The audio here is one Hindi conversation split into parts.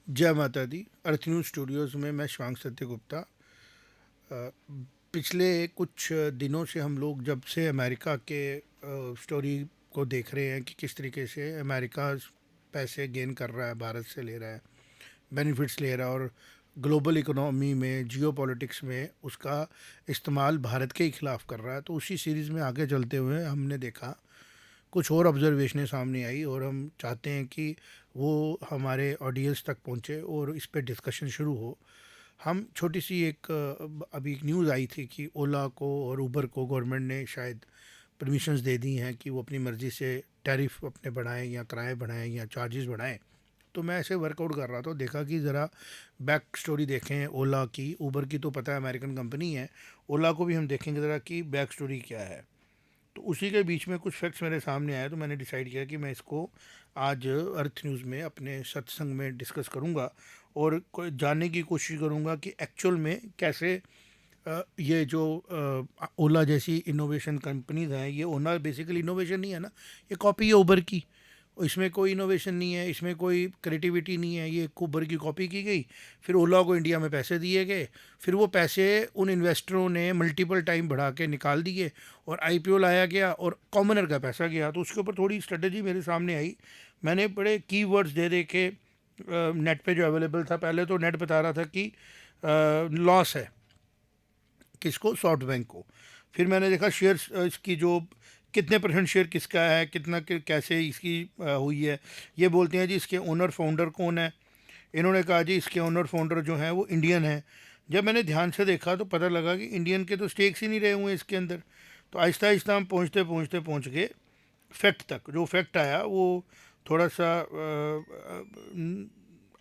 जय माता दी। अर्थ न्यूज़ स्टूडियोज़ में मैं शिवांग सत्य गुप्ता। पिछले कुछ दिनों से हम लोग जब से अमेरिका के स्टोरी को देख रहे हैं कि किस तरीके से अमेरिका पैसे गेन कर रहा है, भारत से ले रहा है, बेनिफिट्स ले रहा है, और ग्लोबल इकोनॉमी में, जियो पॉलिटिक्स में उसका इस्तेमाल भारत के ही खिलाफ कर रहा है। तो उसी सीरीज़ में आगे चलते हुए हमने देखा कुछ और ऑब्जर्वेशनें सामने आई, और हम चाहते हैं कि वो हमारे ऑडियंस तक पहुँचे और इस पे डिस्कशन शुरू हो। हम छोटी सी एक अभी एक न्यूज़ आई थी कि ओला को और उबर को गवर्नमेंट ने शायद परमिशंस दे दी हैं कि वो अपनी मर्ज़ी से टैरिफ अपने बढ़ाएं या किराए बढ़ाएं या चार्जेस बढ़ाएं। तो मैं ऐसे वर्कआउट कर रहा था, देखा कि ज़रा बैक स्टोरी देखें ओला की। उबर की तो पता है अमेरिकन कंपनी है, ओला को भी हम देखेंगे ज़रा कि बैक स्टोरी क्या है। तो उसी के बीच में कुछ फैक्ट्स मेरे सामने आए, तो मैंने डिसाइड किया कि मैं इसको आज अर्थ न्यूज़ में अपने सत्संग में डिस्कस करूंगा और जानने की कोशिश करूंगा कि एक्चुअल में कैसे ये जो ओला जैसी इनोवेशन कंपनीज हैं, ये ओला बेसिकली इनोवेशन नहीं है ना, ये कॉपी है उबर की। इसमें कोई इनोवेशन नहीं है, इसमें कोई क्रिएटिविटी नहीं है, ये उबर की कॉपी की गई। फिर ओला को इंडिया में पैसे दिए गए, फिर वो पैसे उन इन्वेस्टरों ने मल्टीपल टाइम बढ़ा के निकाल दिए और आईपीओ लाया गया और कॉमनर का पैसा गया। तो उसके ऊपर थोड़ी स्ट्रेटजी मेरे सामने आई। मैंने बड़े कीवर्ड्स दे दे के नेट पे जो अवेलेबल था, पहले तो नेट बता रहा था कि लॉस है किसको, सॉफ्ट बैंक को। फिर मैंने देखा शेयर इसकी जो कितने परसेंट शेयर किसका है, कितना कैसे इसकी हुई है। ये बोलते हैं जी इसके ओनर फाउंडर कौन है। इन्होंने कहा जी इसके ओनर फाउंडर जो हैं वो इंडियन है। जब मैंने ध्यान से देखा तो पता लगा कि इंडियन के तो स्टेक्स ही नहीं रहे हुए इसके अंदर। तो आहिस्ता आहिस्ता हम पहुँचते पहुँचते पहुँच गए फैक्ट तक। जो फैक्ट आया वो थोड़ा सा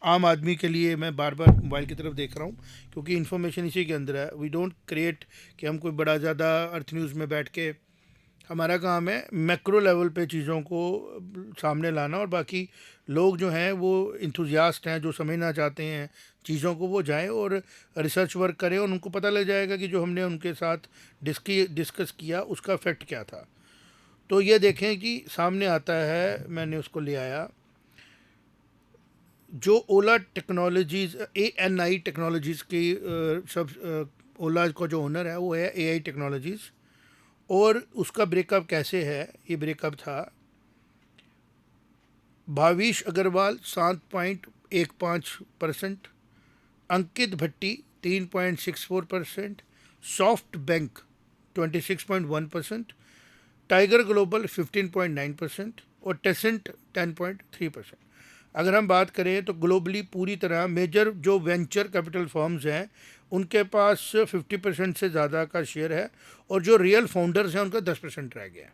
आम आदमी के लिए, मैं बार बार मोबाइल की तरफ देख रहा हूँ क्योंकि इन्फॉर्मेशन इसी के अंदर है। वी डोंट क्रिएट कि हम कोई बड़ा ज़्यादा अर्थ न्यूज़ में बैठ के, हमारा काम है मैक्रो लेवल पे चीज़ों को सामने लाना, और बाकी लोग जो हैं वो इंथुजियास्ट हैं, जो समझना चाहते हैं चीज़ों को, वो जाएं और रिसर्च वर्क करें और उनको पता लग जाएगा कि जो हमने उनके साथ डिस्कस किया उसका फैक्ट क्या था। तो ये देखें कि सामने आता है, मैंने उसको ले आया। जो ओला टेक्नोलॉजीज़, ANI टेक्नोलॉजीज़ की ओला का जो ओनर है वो है AI टेक्नोलॉजीज़। और उसका ब्रेकअप कैसे है, ये ब्रेकअप था। भाविश अग्रवाल 7.15%, अंकित भट्टी 3.64%, सॉफ्ट बैंक 26.1%, टाइगर ग्लोबल 15.9% और टेसेंट 10.3%। अगर हम बात करें तो ग्लोबली पूरी तरह मेजर जो वेंचर कैपिटल फर्म्स हैं उनके पास 50% से ज़्यादा का शेयर है, और जो रियल फाउंडर्स हैं उनका 10% रह गया है।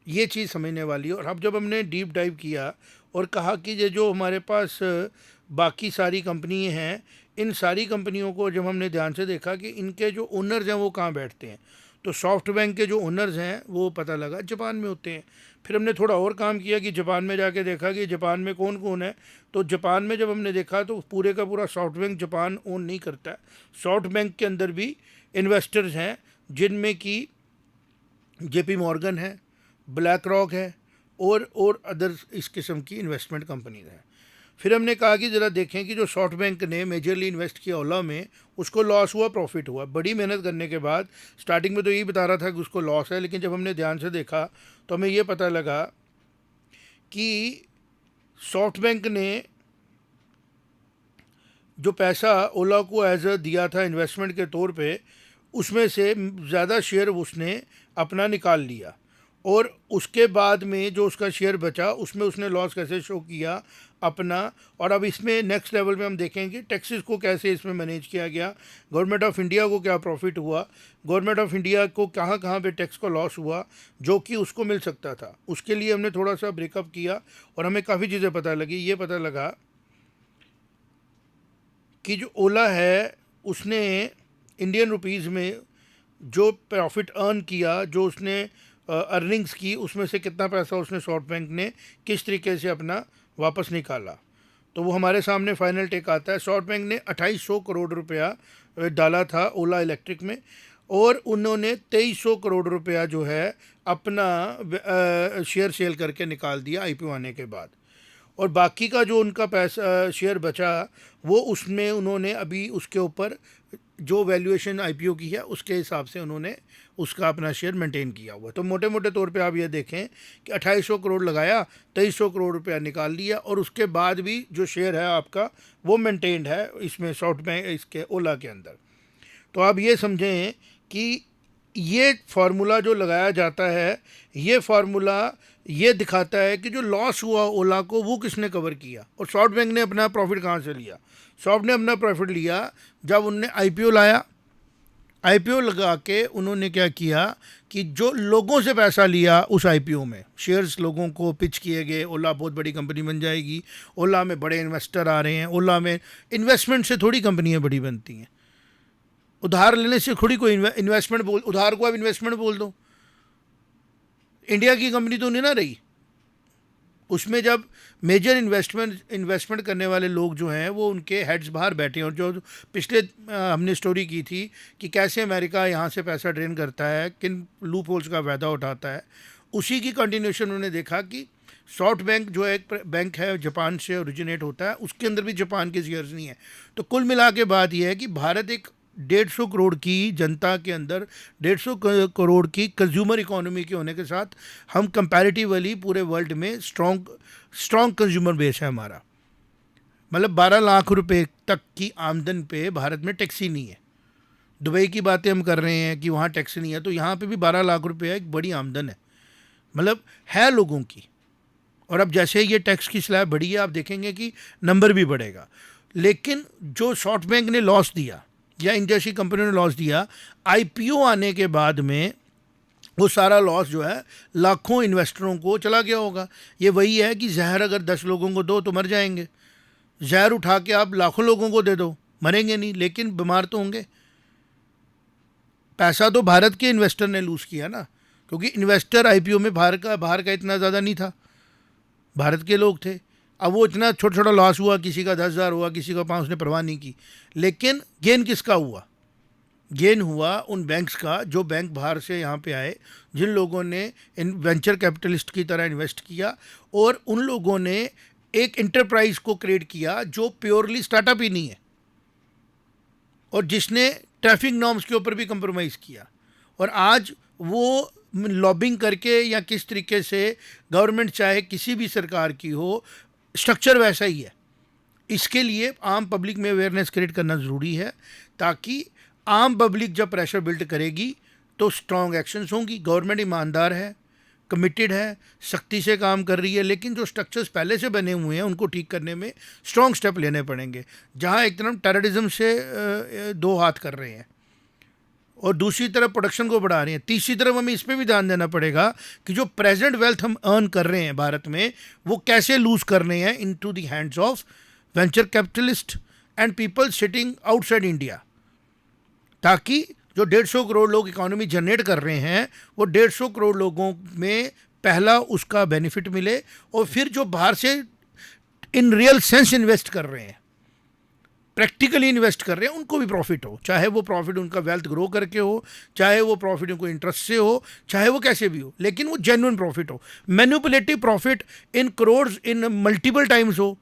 ये चीज़ समझने वाली है। और अब जब हमने डीप डाइव किया और कहा कि ये जो हमारे पास बाकी सारी कंपनी हैं, इन सारी कंपनियों को जब हमने ध्यान से देखा कि इनके जो ओनर्स हैं वो कहाँ बैठते हैं, तो सॉफ्ट बैंक के जो ओनर्स हैं वो पता लगा जापान में होते हैं। फिर हमने थोड़ा और काम किया कि जापान में जाके देखा कि जापान में कौन कौन है। तो जापान में जब हमने देखा तो पूरे का पूरा सॉफ्ट बैंक जापान ओन नहीं करता है। सॉफ्ट बैंक के अंदर भी इन्वेस्टर्स हैं जिनमें कि JP मॉर्गन है, ब्लैक रॉक है और अदर इस किस्म की इन्वेस्टमेंट कंपनीज हैं। फिर हमने कहा कि ज़रा देखें कि जो सॉफ्ट बैंक ने मेजरली इन्वेस्ट किया ओला में, उसको लॉस हुआ प्रॉफिट हुआ। बड़ी मेहनत करने के बाद स्टार्टिंग में तो यही बता रहा था कि उसको लॉस है, लेकिन जब हमने ध्यान से देखा तो हमें ये पता लगा कि सॉफ्ट बैंक ने जो पैसा ओला को एज अ दिया था इन्वेस्टमेंट के तौर पे, उसमें से ज़्यादा शेयर उसने अपना निकाल लिया। और उसके बाद में जो उसका शेयर बचा उसमें उसने लॉस कैसे शो किया अपना। और अब इसमें नेक्स्ट लेवल में हम देखेंगे टैक्सेस को कैसे इसमें मैनेज किया गया, गवर्नमेंट ऑफ इंडिया को क्या प्रॉफिट हुआ, गवर्नमेंट ऑफ इंडिया को कहाँ कहाँ पे टैक्स का लॉस हुआ जो कि उसको मिल सकता था। उसके लिए हमने थोड़ा सा ब्रेकअप किया और हमें काफ़ी चीज़ें पता लगी। ये पता लगा कि जो ओला है उसने इंडियन रुपीज़ में जो प्रॉफिट अर्न किया, जो उसने अर्निंग्स की, उसमें से कितना पैसा उसने सॉफ्ट बैंक ने किस तरीके से अपना वापस निकाला। तो वो हमारे सामने फाइनल टेक आता है। सॉफ्ट बैंक ने 2800 करोड़ रुपया डाला था ओला इलेक्ट्रिक में, और उन्होंने 2300 करोड़ रुपया जो है अपना शेयर सेल करके निकाल दिया IPO आने के बाद। और बाकी का जो उनका पैसा शेयर बचा वो उसमें उन्होंने अभी उसके ऊपर जो वैल्यूएशन आईपीओ की है उसके हिसाब से उन्होंने उसका अपना शेयर मेंटेन किया हुआ है। तो मोटे मोटे तौर पे आप ये देखें कि 2800 करोड़ लगाया, 2300 करोड़ रुपया निकाल लिया, और उसके बाद भी जो शेयर है आपका वो मेंटेन्ड है इसमें सॉफ्ट बैंक इसके ओला के अंदर। तो आप ये समझें कि ये फार्मूला जो लगाया जाता है, ये फार्मूला ये दिखाता है कि जो लॉस हुआ ओला को वो किसने कवर किया। और सॉफ्ट बैंक ने अपना प्रॉफिट कहाँ से लिया? सॉफ्ट ने अपना प्रॉफिट लिया जब उनने आईपीओ लाया। आईपीओ लगा के उन्होंने क्या किया कि जो लोगों से पैसा लिया उस आईपीओ में, शेयर्स लोगों को पिच किए गए, ओला बहुत बड़ी कंपनी बन जाएगी, ओला में बड़े इन्वेस्टर आ रहे हैं, ओला में इन्वेस्टमेंट से थोड़ी कंपनियां बड़ी बनती हैं, उधार लेने से थोड़ी कोई इन्वेस्टमेंट बोल, उधार को आप इन्वेस्टमेंट बोल दो। इंडिया की कंपनी तो नहीं ना रही उसमें, जब मेजर इन्वेस्टमेंट करने वाले लोग जो हैं वो उनके हेड्स बाहर बैठे हैं। और जो पिछले हमने स्टोरी की थी कि कैसे अमेरिका यहाँ से पैसा ड्रेन करता है, किन लूप होल्स का फ़ायदा उठाता है, उसी की कंटिन्यूशन उन्होंने देखा कि सॉफ्ट बैंक जो एक बैंक है जापान से ओरिजिनेट होता है, उसके अंदर भी जापान के शेयर्स नहीं है। तो कुल मिला के बात यह है कि भारत एक 150 करोड़ की जनता के अंदर 150 करोड़ की कंज्यूमर इकोनॉमी के होने के साथ हम कंपैरेटिवली पूरे वर्ल्ड में स्ट्रॉन्ग कंज्यूमर बेस है हमारा। मतलब 12 लाख रुपए तक की आमदन पे भारत में टैक्स ही नहीं है। दुबई की बातें हम कर रहे हैं कि वहाँ टैक्स नहीं है, तो यहाँ पे भी 12 लाख रुपए एक बड़ी आमदन है, मतलब है लोगों की। और अब जैसे ये टैक्स की स्लैब बढ़ी है, आप देखेंगे कि नंबर भी बढ़ेगा। लेकिन जो सॉफ्ट बैंक ने लॉस दिया या इन जैसी कंपनियों ने लॉस दिया, आईपीओ आने के बाद में वो सारा लॉस जो है लाखों इन्वेस्टरों को चला गया होगा। ये वही है कि जहर अगर 10 लोगों को दो तो मर जाएंगे, जहर उठा के आप लाखों लोगों को दे दो, मरेंगे नहीं लेकिन बीमार तो होंगे। पैसा तो भारत के इन्वेस्टर ने लूज़ किया ना, क्योंकि इन्वेस्टर आईपीओ में बाहर का इतना ज़्यादा नहीं था, भारत के लोग थे। अब वो इतना छोटा छोटा लॉस हुआ, किसी का 10,000 हुआ, किसी का 5, उसने परवाह नहीं की। लेकिन गेन किसका हुआ? गेन हुआ उन बैंक्स का जो बैंक बाहर से यहाँ पे आए, जिन लोगों ने इन वेंचर कैपिटलिस्ट की तरह इन्वेस्ट किया, और उन लोगों ने एक इंटरप्राइज को क्रिएट किया जो प्योरली स्टार्टअप ही नहीं है, और जिसने ट्रैफिक नॉर्म्स के ऊपर भी कंप्रोमाइज़ किया। और आज वो लॉबिंग करके या किस तरीके से गवर्नमेंट चाहे किसी भी सरकार की हो, स्ट्रक्चर वैसा ही है। इसके लिए आम पब्लिक में अवेयरनेस क्रिएट करना ज़रूरी है, ताकि आम पब्लिक जब प्रेशर बिल्ड करेगी तो स्ट्रॉन्ग एक्शंस होंगी। गवर्नमेंट ईमानदार है, कमिटेड है, सख्ती से काम कर रही है, लेकिन जो स्ट्रक्चर्स पहले से बने हुए हैं उनको ठीक करने में स्ट्रॉन्ग स्टेप लेने पड़ेंगे। जहां एक तरफ टेररिज्म से दो हाथ कर रहे हैं और दूसरी तरफ प्रोडक्शन को बढ़ा रहे हैं, तीसरी तरफ हमें इस पर भी ध्यान देना पड़ेगा कि जो प्रेजेंट वेल्थ हम अर्न कर रहे हैं भारत में, वो कैसे लूज़ कर रहे हैं into the hands of venture capitalist and people sitting outside India, ताकि जो 150 करोड़ लोग इकोनॉमी जनरेट कर रहे हैं वो 150 करोड़ लोगों में पहला उसका बेनिफिट मिले, और फिर जो बाहर से इन रियल सेंस इन्वेस्ट कर रहे हैं, प्रैक्टिकली इन्वेस्ट कर रहे हैं, उनको भी प्रॉफिट हो। चाहे वो प्रॉफिट उनका वेल्थ ग्रो करके हो, चाहे वो प्रॉफिट उनको इंटरेस्ट से हो, चाहे वो कैसे भी हो, लेकिन वो जेन्युइन प्रॉफिट हो। Manipulative profit in crores in multiple times हो,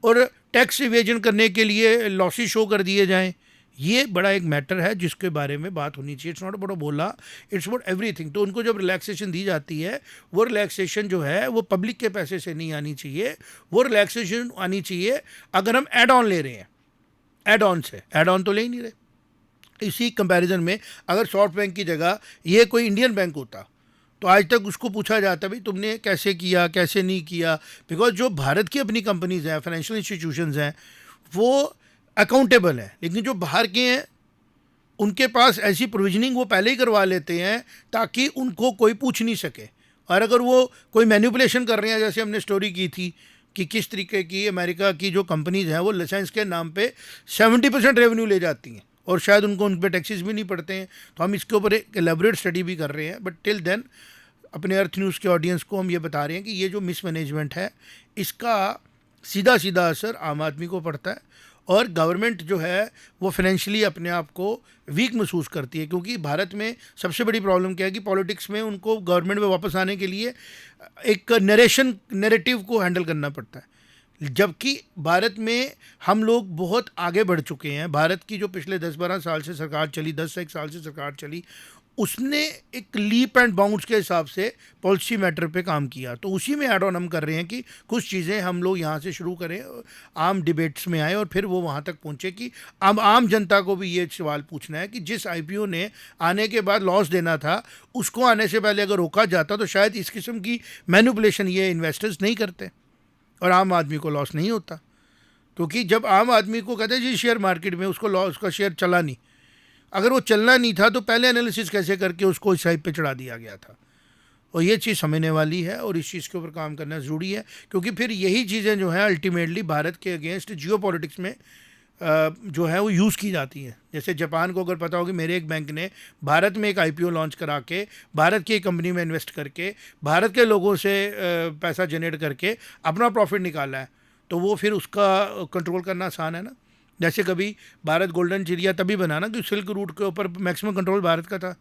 और टैक्स इवेजन करने के लिए लॉसेस शो कर दिए जाएं, ये बड़ा एक मैटर है जिसके बारे में बात होनी चाहिए। इट्स नॉट अबाउट बोला, इट्स अबाउट एवरीथिंग। तो उनको जब रिलैक्सेशन दी जाती है, वो रिलैक्सेशन जो है वो पब्लिक के पैसे से नहीं आनी चाहिए, वो रिलैक्सेशन आनी चाहिए अगर हम एड ऑन ले रहे हैं, एड ऑन से। एड ऑन तो ले ही नहीं रहे। इसी कंपैरिजन में अगर सॉफ्ट बैंक की जगह ये कोई इंडियन बैंक होता तो आज तक उसको पूछा जाता भाई तुमने कैसे किया, कैसे नहीं किया, बिकॉज जो भारत की अपनी कंपनीज हैं, फाइनेंशियल इंस्टीट्यूशंस हैं, वो अकाउंटेबल हैं। लेकिन जो बाहर के हैं उनके पास ऐसी प्रोविजनिंग वो पहले ही करवा लेते हैं ताकि उनको कोई पूछ नहीं सके। और अगर वो कोई मैनिपुलेशन कर रहे हैं, जैसे हमने स्टोरी की थी कि किस तरीके की अमेरिका की जो कंपनीज हैं वो लाइसेंस के नाम पे 70% रेवेन्यू ले जाती हैं और शायद उनको उन पर टैक्सेस भी नहीं पड़ते हैं। तो हम इसके ऊपर एक एलेबोरेट स्टडी भी कर रहे हैं, बट टिल देन अपने अर्थ न्यूज़ के ऑडियंस को हम ये बता रहे हैं कि ये जो मिसमैनेजमेंट है इसका सीधा सीधा असर आम आदमी को पड़ता है, और गवर्नमेंट जो है वो फाइनेंशियली अपने आप को वीक महसूस करती है। क्योंकि भारत में सबसे बड़ी प्रॉब्लम क्या है कि पॉलिटिक्स में उनको गवर्नमेंट में वापस आने के लिए एक नरेटिव को हैंडल करना पड़ता है जबकि भारत में हम लोग बहुत आगे बढ़ चुके हैं। भारत की जो पिछले 10-12 साल से सरकार चली, 10 से 1 साल से सरकार चली, उसने एक लीप एंड बाउंड्स के हिसाब से पॉलिसी मैटर पे काम किया। तो उसी में ऐड ऑन हम कर रहे हैं कि कुछ चीज़ें हम लोग यहाँ से शुरू करें, आम डिबेट्स में आए और फिर वो वहाँ तक पहुँचे कि अब आम जनता को भी ये सवाल पूछना है कि जिस आईपीओ ने आने के बाद लॉस देना था, उसको आने से पहले अगर रोका जाता तो शायद इस किस्म की मैनिपुलेशन ये इन्वेस्टर्स नहीं करते और आम आदमी को लॉस नहीं होता। क्योंकि जब आम आदमी को कहते हैं जी शेयर मार्केट में उसको लॉस, उसका शेयर चला नहीं, अगर वो चलना नहीं था तो पहले एनालिसिस कैसे करके उसको इस साइड पे चढ़ा दिया गया था। और ये चीज़ समझने वाली है और इस चीज़ के ऊपर काम करना ज़रूरी है, क्योंकि फिर यही चीज़ें जो हैं अल्टीमेटली भारत के अगेंस्ट जियो पॉलिटिक्स में जो है वो यूज़ की जाती हैं। जैसे जापान को अगर पता हो कि मेरे एक बैंक ने भारत में एक आईपीओ लॉन्च करा के भारत की एक कंपनी में इन्वेस्ट करके भारत के लोगों से पैसा जनरेट करके अपना प्रॉफिट निकाला है, तो वो फिर उसका कंट्रोल करना आसान है ना। जैसे कभी भारत गोल्डन चिड़िया तभी बना ना कि सिल्क रूट के ऊपर मैक्सिमम कंट्रोल भारत का था।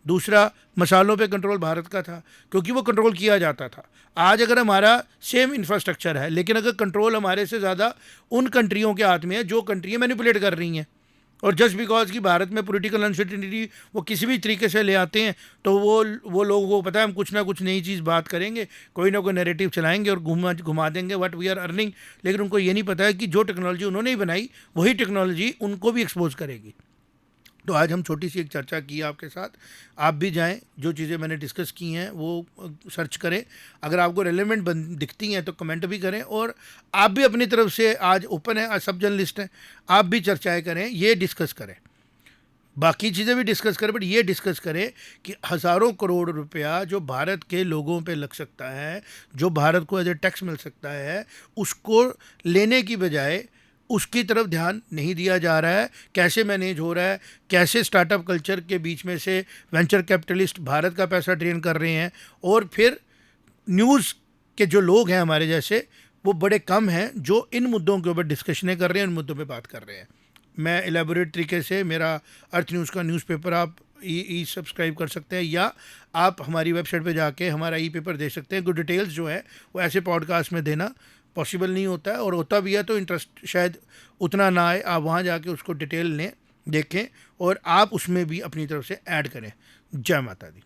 दूसरा, मसालों पे कंट्रोल भारत का था क्योंकि वो कंट्रोल किया जाता था। आज अगर हमारा सेम इंफ्रास्ट्रक्चर है लेकिन अगर कंट्रोल हमारे से ज़्यादा उन कंट्रियों के हाथ में है जो कंट्रियाँ मैनिपुलेट कर रही हैं, और जस्ट बिकॉज कि भारत में पॉलिटिकल अनसर्टेनिटी वो किसी भी तरीके से ले आते हैं, तो वो लोगों को पता है हम कुछ ना कुछ नई चीज़ बात करेंगे, कोई ना कोई नैरेटिव चलाएंगे और घुमा देंगे व्हाट वी आर अर्निंग। लेकिन उनको ये नहीं पता है कि जो टेक्नोलॉजी उन्होंने ही बनाई वही टेक्नोलॉजी उनको भी एक्सपोज करेगी। तो आज हम छोटी सी एक चर्चा की आपके साथ। आप भी जाएं, जो चीज़ें मैंने डिस्कस की हैं वो सर्च करें, अगर आपको रेलेवेंट दिखती हैं तो कमेंट भी करें, और आप भी अपनी तरफ से आज ओपन है, आज सब जर्नलिस्ट हैं, आप भी चर्चाएं करें, ये डिस्कस करें, बाकी चीज़ें भी डिस्कस करें, बट ये डिस्कस करें कि हज़ारों करोड़ रुपया जो भारत के लोगों पे लग सकता है, जो भारत को एज ए टैक्स मिल सकता है, उसको लेने की बजाय उसकी तरफ ध्यान नहीं दिया जा रहा है। कैसे मैनेज हो रहा है, कैसे स्टार्टअप कल्चर के बीच में से वेंचर कैपिटलिस्ट भारत का पैसा ड्रेन कर रहे हैं, और फिर न्यूज़ के जो लोग हैं हमारे जैसे वो बड़े कम हैं जो इन मुद्दों के ऊपर डिस्कशनें कर रहे हैं, इन मुद्दों पे बात कर रहे हैं। मैं एलेबोरेट तरीके से, मेरा अर्थ न्यूज़ का न्यूज़पेपर आप ई सब्सक्राइब कर सकते हैं, या आप हमारी वेबसाइट पे जाके हमारा ई पेपर दे सकते हैं। कुछ डिटेल्स जो है वो ऐसे पॉडकास्ट में देना पॉसिबल नहीं होता है, और होता भी है तो इंटरेस्ट शायद उतना ना आए। आप वहाँ जाके उसको डिटेल लें, देखें, और आप उसमें भी अपनी तरफ से ऐड करें। जय माता दी।